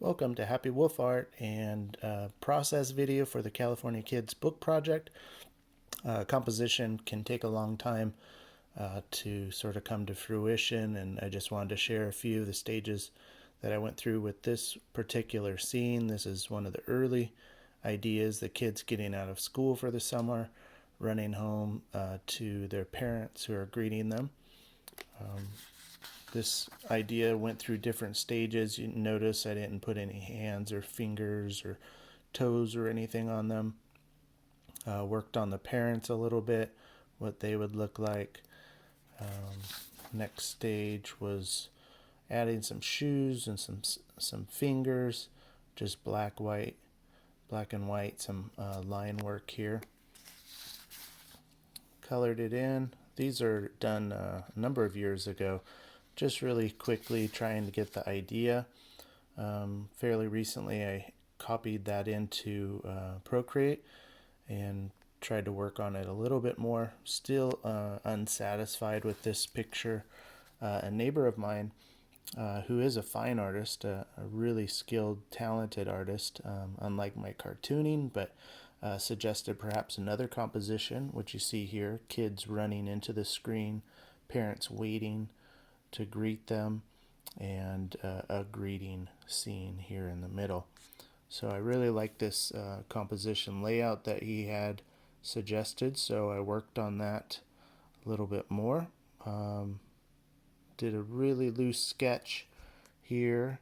Welcome to Happy Wolf Art and process video for the California Kids Book Project. Composition can take a long time to sort of come to fruition, and I just wanted to share a few of the stages that I went through with this particular scene. This is one of the early ideas, the kids getting out of school for the summer, running home to their parents who are greeting them. This idea went through different stages. You notice I didn't put any hands or fingers or toes or anything on them. Worked on the parents a little bit, what they would look like. Next stage was adding some shoes and some fingers, just black and white, some line work here. Colored it in. These are done a number of years ago, just really quickly trying to get the idea. Fairly recently I copied that into Procreate and tried to work on it a little bit more. Still unsatisfied with this picture. A neighbor of mine who is a fine artist, a really skilled, talented artist, unlike my cartooning, but suggested perhaps another composition, which you see here, kids running into the screen, parents waiting to greet them, and a greeting scene here in the middle. So I really like this composition layout that he had suggested, so I worked on that a little bit more. Did a really loose sketch here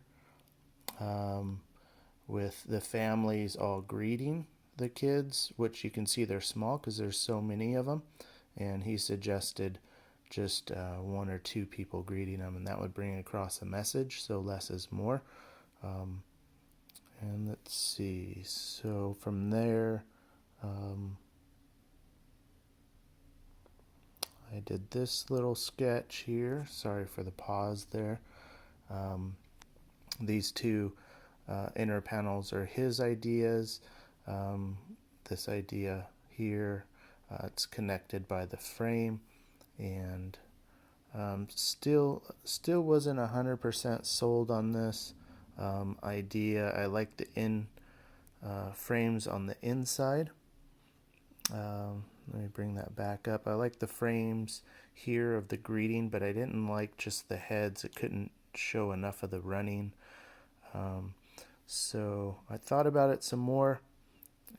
with the families all greeting the kids, which you can see they're small because there's so many of them, and he suggested just one or two people greeting them, and that would bring across a message, so less is more. And let's see, so from there I did this little sketch here. Sorry for the pause there. These two inner panels are his ideas. This idea here, it's connected by the frame, and still wasn't 100% sold on this idea. I like the frames on the inside. Let me bring that back up. I like the frames here of the greeting, but I didn't like just the heads. It couldn't show enough of the running. So I thought about it some more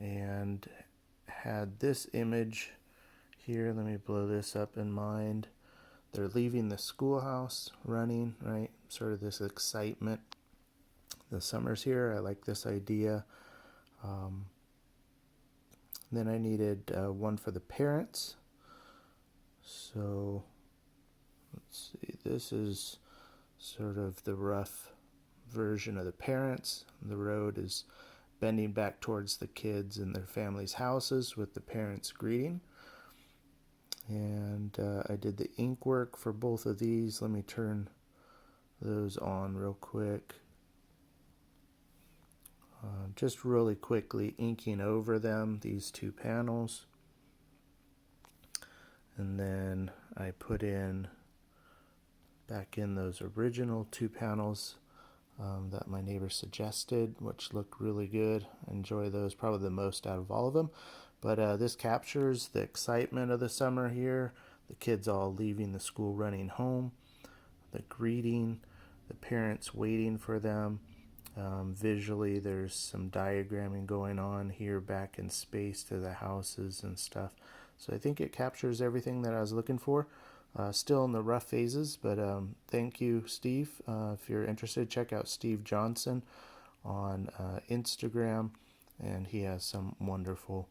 and had this image here. Let me blow this up in mind. They're leaving the schoolhouse, running, right? Sort of this excitement. The summer's here. I like this idea. Then I needed one for the parents. So let's see, this is sort of the rough version of the parents. The road is bending back towards the kids and their families' houses with the parents greeting. And I did the ink work for both of these. Let me turn those on real quick. Just really quickly inking over them, these two panels. And then I put back in those original two panels that my neighbor suggested, which look really good. I enjoy those probably the most out of all of them. But this captures the excitement of the summer here, the kids all leaving the school running home, the greeting, the parents waiting for them. Visually, there's some diagramming going on here back in space to the houses and stuff. So I think it captures everything that I was looking for. Still in the rough phases, but thank you, Steve. If you're interested, check out Steve Johnson on Instagram, and he has some wonderful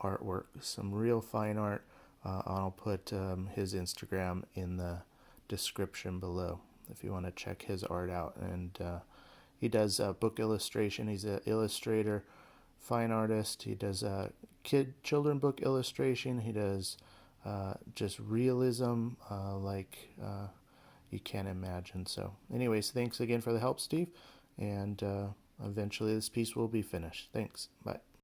artwork, some real fine art. I'll put his Instagram in the description below if you want to check his art out. And he does book illustration. He's an illustrator, fine artist. He does children book illustration. He does just realism like you can't imagine. So anyways, thanks again for the help, Steve. And eventually this piece will be finished. Thanks. Bye.